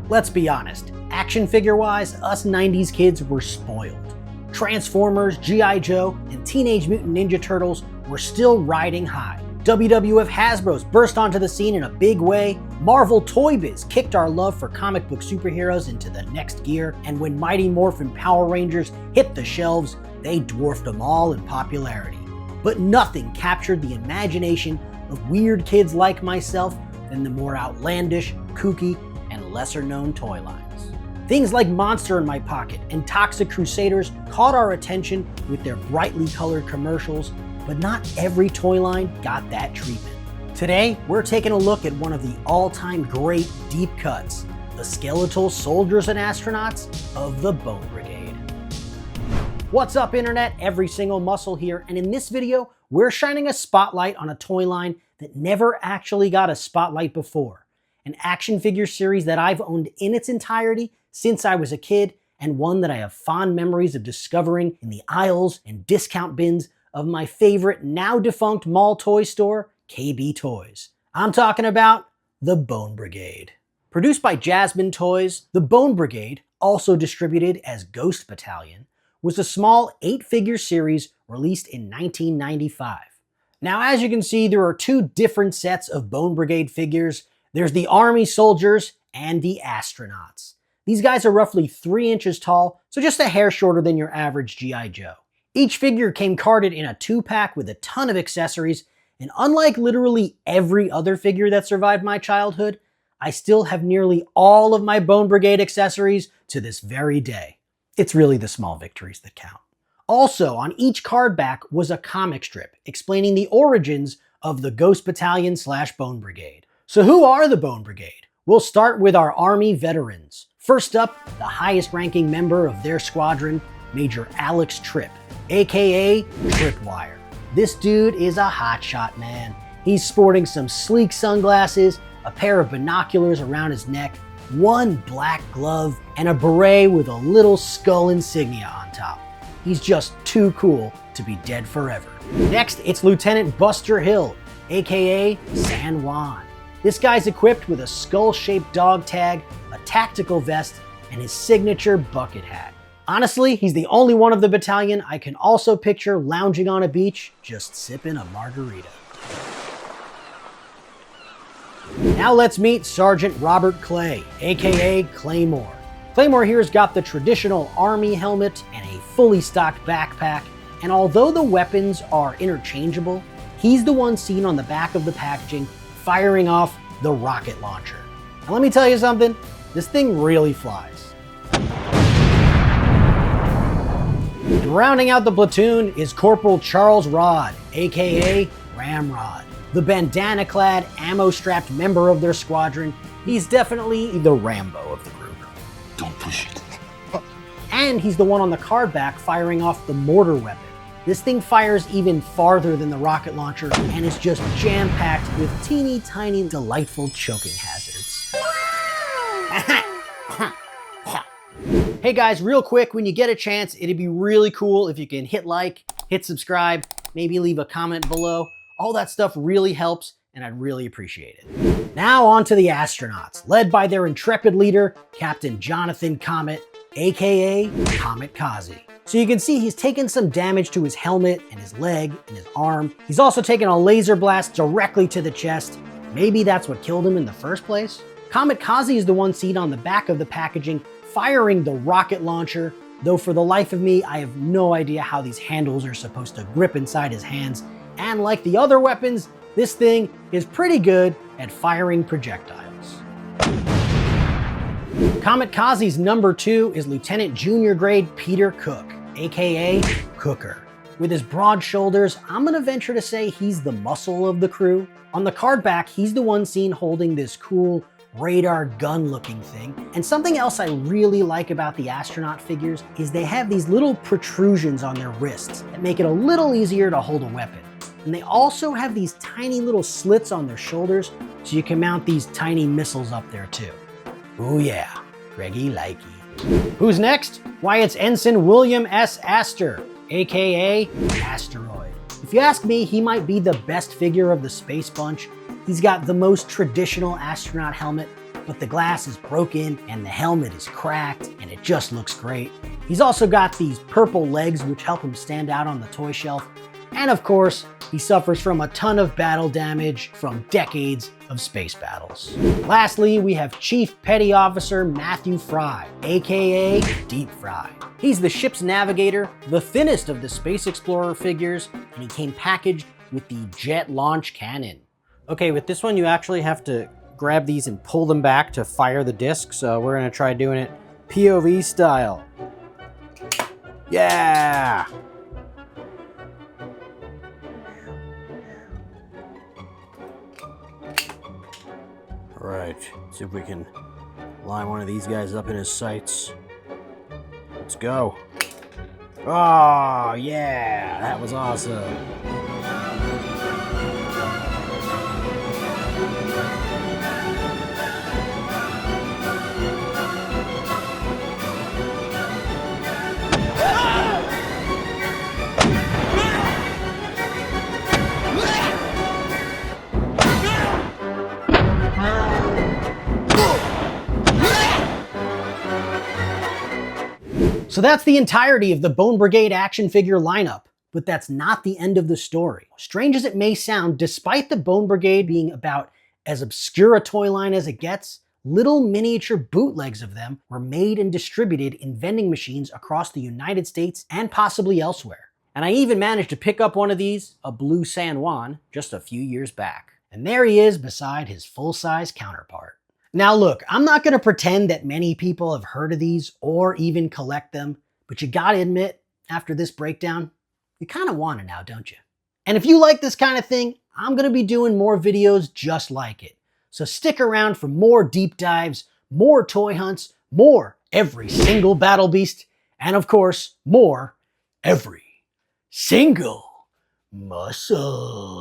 Let's be honest, action figure-wise, us 90s kids were spoiled. Transformers, G.I. Joe, and Teenage Mutant Ninja Turtles were still riding high. WWF Hasbro's burst onto the scene in a big way. Marvel Toy Biz kicked our love for comic book superheroes into the next gear, and when Mighty Morphin Power Rangers hit the shelves, they dwarfed them all in popularity. But nothing captured the imagination of weird kids like myself than the more outlandish, kooky, and lesser-known toy lines. Things like Monster in My Pocket and Toxic Crusaders caught our attention with their brightly colored commercials, but not every toy line got that treatment. Today, we're taking a look at one of the all-time great deep cuts, the skeletal soldiers and astronauts of the Bone Brigade. What's up, Internet? Every Single Muscle here, and in this video, we're shining a spotlight on a toy line that never actually got a spotlight before. An action figure series that I've owned in its entirety since I was a kid, and one that I have fond memories of discovering in the aisles and discount bins of my favorite now defunct mall toy store, KB Toys. I'm talking about the Bone Brigade. Produced by Jasmine Toys, the Bone Brigade, also distributed as Ghost Battalion, was a small 8-figure series released in 1995. Now, as you can see, there are two different sets of Bone Brigade figures. There's the Army soldiers and the astronauts. These guys are roughly 3 inches tall, so just a hair shorter than your average G.I. Joe. Each figure came carded in a 2-pack with a ton of accessories, and unlike literally every other figure that survived my childhood, I still have nearly all of my Bone Brigade accessories to this very day. It's really the small victories that count. Also, on each card back was a comic strip explaining the origins of the Ghost Battalion / Bone Brigade. So who are the Bone Brigade? We'll start with our Army veterans. First up, the highest ranking member of their squadron, Major Alex Tripp, aka Tripwire. This dude is a hotshot, man. He's sporting some sleek sunglasses, a pair of binoculars around his neck, one black glove, and a beret with a little skull insignia on top. He's just too cool to be dead forever. Next, it's Lieutenant Buster Hill, aka San Juan. This guy's equipped with a skull-shaped dog tag, a tactical vest, and his signature bucket hat. Honestly, he's the only one of the battalion I can also picture lounging on a beach, just sipping a margarita. Now let's meet Sergeant Robert Clay, aka Claymore. Claymore here's got the traditional Army helmet and a fully stocked backpack, and although the weapons are interchangeable, he's the one seen on the back of the packaging firing off the rocket launcher. And let me tell you something, this thing really flies. Rounding out the platoon is Corporal Charles Rod, aka Ramrod. The bandana-clad, ammo-strapped member of their squadron, he's definitely the Rambo of the group. Don't push it. And he's the one on the card back firing off the mortar weapon. This thing fires even farther than the rocket launcher and is just jam-packed with teeny tiny delightful choking hazards. Hey guys, real quick, when you get a chance, it'd be really cool if you can hit like, hit subscribe, maybe leave a comment below. All that stuff really helps, and I'd really appreciate it. Now on to the astronauts, led by their intrepid leader, Captain Jonathan Comet, aka Comet Kazi. So you can see he's taken some damage to his helmet and his leg and his arm. He's also taken a laser blast directly to the chest. Maybe that's what killed him in the first place? Comet Kazi is the one seen on the back of the packaging firing the rocket launcher, though for the life of me, I have no idea how these handles are supposed to grip inside his hands. And like the other weapons, this thing is pretty good at firing projectiles. Comet Kazi's number 2 is Lieutenant Junior Grade Peter Cook, aka Cooker. With his broad shoulders, I'm gonna venture to say he's the muscle of the crew. On the card back, he's the one seen holding this cool radar gun looking thing. And something else I really like about the astronaut figures is they have these little protrusions on their wrists that make it a little easier to hold a weapon. And they also have these tiny little slits on their shoulders so you can mount these tiny missiles up there too. Ooh yeah, Greggy likey. Who's next? Why, it's Ensign William S. Astor, aka Asteroid. If you ask me, he might be the best figure of the Space Bunch. He's got the most traditional astronaut helmet, but the glass is broken and the helmet is cracked and it just looks great. He's also got these purple legs which help him stand out on the toy shelf. And of course, he suffers from a ton of battle damage from decades of space battles. Lastly, we have Chief Petty Officer Matthew Fry, aka Deep Fry. He's the ship's navigator, the thinnest of the Space Explorer figures, and he came packaged with the jet launch cannon. Okay, with this one you actually have to grab these and pull them back to fire the disc, so we're gonna try doing it POV style. Yeah! All right, see if we can line one of these guys up in his sights. Let's go. Oh, yeah, that was awesome. So that's the entirety of the Bone Brigade action figure lineup, but that's not the end of the story. Strange as it may sound, despite the Bone Brigade being about as obscure a toy line as it gets, little miniature bootlegs of them were made and distributed in vending machines across the United States and possibly elsewhere. And I even managed to pick up one of these, a blue San Juan, just a few years back. And there he is beside his full-size counterpart. Now look, I'm not going to pretend that many people have heard of these or even collect them, but you gotta admit, after this breakdown, you kind of want to now, don't you? And if you like this kind of thing, I'm going to be doing more videos just like it. So stick around for more deep dives, more toy hunts, more every single battle beast, and of course, more every single muscle.